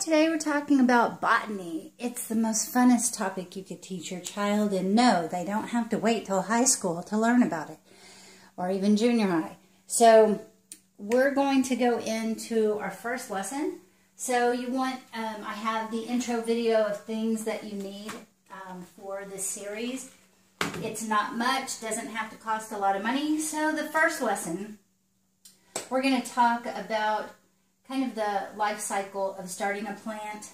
Today we're talking about botany. It's the most funnest topic you could teach your child, and no, they don't have to wait till high school to learn about it, or even junior high. So we're going to go into our first lesson. So you want, I have the intro video of things that you need for this series. It's not much, doesn't have to cost a lot of money. So the first lesson, we're going to talk about kind of the life cycle of starting a plant,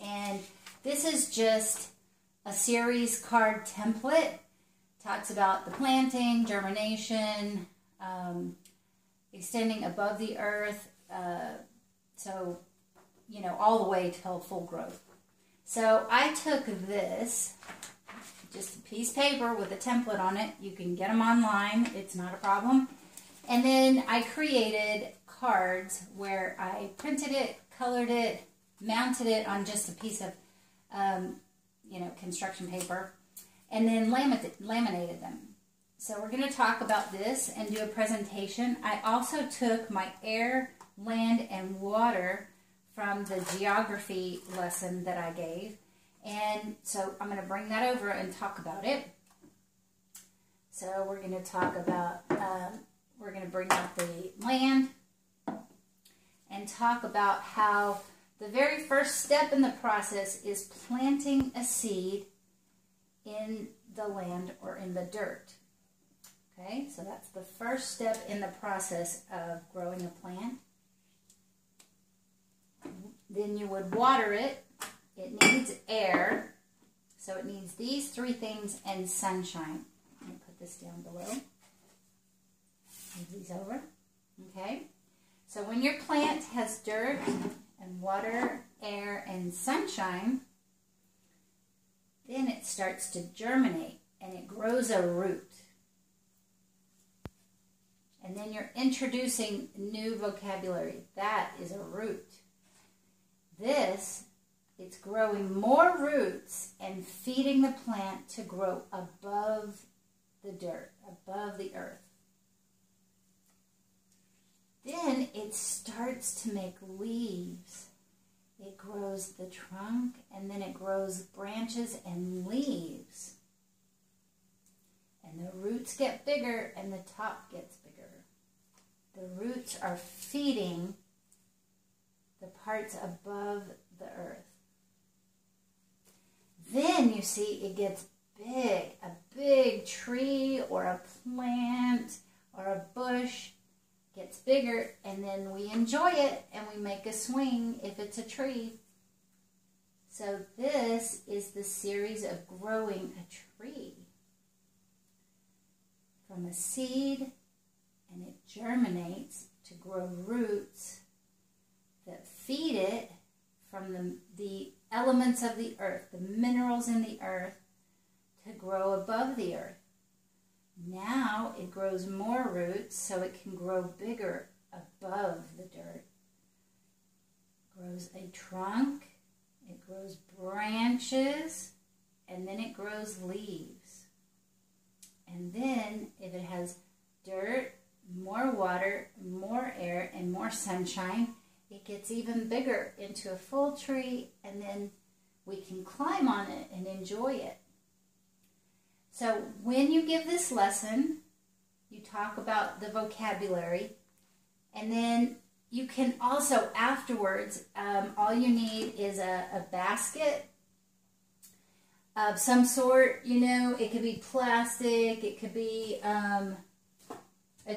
and this is just a series card template. Talks about the planting, germination, extending above the earth, so you know, all the way till full growth. So I took this, just a piece of paper with a template on it. You can get them online, it's not a problem. And then I created cards where I printed it, colored it, mounted it on just a piece of, construction paper, and then laminated them. So we're going to talk about this and do a presentation. I also took my air, land, and water from the geography lesson that I gave, and so I'm going to bring that over and talk about it. So we're going to talk about, we're going to bring up the land and talk about how the very first step in the process is planting a seed in the land or in the dirt. Okay, so that's the first step in the process of growing a plant. Then you would water it. It needs air, so it needs these three things and sunshine. Let me put this down below. Move these over. Okay. So when your plant has dirt and water, air, and sunshine, then it starts to germinate and it grows a root. And then you're introducing new vocabulary. That is a root. This, it's growing more roots and feeding the plant to grow above the dirt, above the earth. Then it starts to make leaves. It grows the trunk, and then it grows branches and leaves. And the roots get bigger, and the top gets bigger. The roots are feeding the parts above the earth. Then you see it gets big. A big tree or a plant or a bush gets bigger, and then we enjoy it and we make a swing if it's a tree. So this is the series of growing a tree. From a seed, and it germinates to grow roots that feed it from the elements of the earth, the minerals in the earth, to grow above the earth. Now it grows more roots so it can grow bigger above the dirt. It grows a trunk, it grows branches, and then it grows leaves. And then if it has dirt, more water, more air, and more sunshine, it gets even bigger into a full tree, and then we can climb on it and enjoy it. So when you give this lesson, you talk about the vocabulary, and then you can also afterwards, all you need is a basket of some sort. You know, it could be plastic, it could be a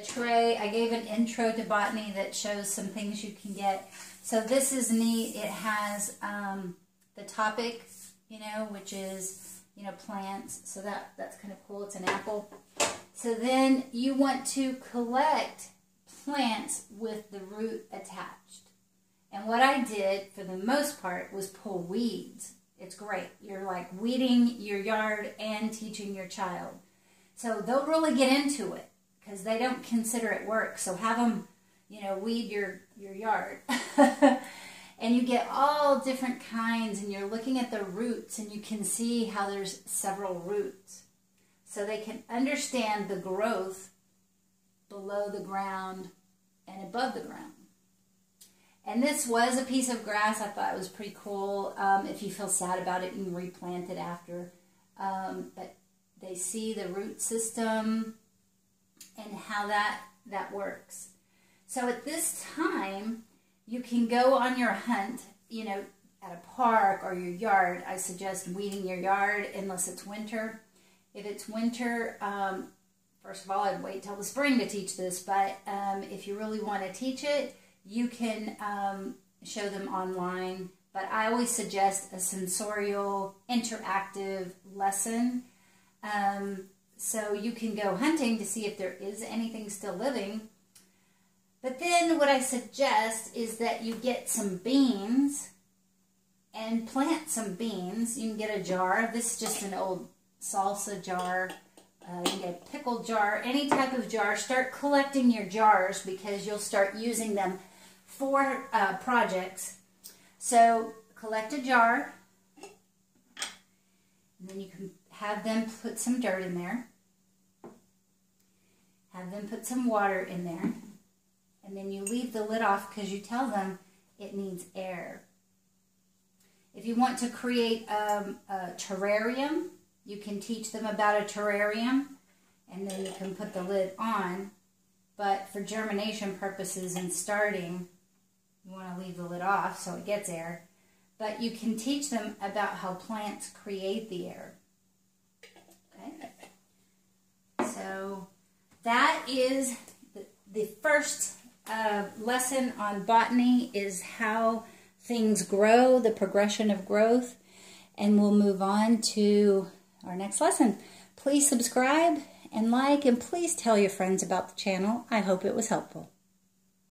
tray. I gave an intro to botany that shows some things you can get. So this is neat. It has the topic, which is plants, so that's kind of cool. It's an apple. So then you want to collect plants with the root attached. And what I did for the most part was pull weeds. It's great. You're like weeding your yard and teaching your child. So they'll really get into it because they don't consider it work. So have them, weed your yard. And you get all different kinds, and you're looking at the roots, and you can see how there's several roots. So they can understand the growth below the ground and above the ground. And this was a piece of grass. I thought it was pretty cool. If you feel sad about it, you can replant it after. But they see the root system and how that works. So at this time, you can go on your hunt, you know, at a park or your yard. I suggest weeding your yard unless it's winter. If it's winter, first of all, I'd wait till the spring to teach this. But if you really want to teach it, you can show them online, but I always suggest a sensorial, interactive lesson. So you can go hunting to see if there is anything still living. But then what I suggest is that you get some beans and plant some beans. You can get a jar. This is just an old salsa jar. You can get a pickle jar, any type of jar. Start collecting your jars because you'll start using them for projects. So collect a jar, and then you can have them put some dirt in there. Have them put some water in there. And then you leave the lid off because you tell them it needs air. If you want to create a terrarium, you can teach them about a terrarium, and then you can put the lid on. But for germination purposes and starting, you want to leave the lid off so it gets air. But you can teach them about how plants create the air. Okay? So that is the first lesson on botany, is how things grow, the progression of growth. And we'll move on to our next lesson. Please subscribe and like, and please tell your friends about the channel. I hope it was helpful.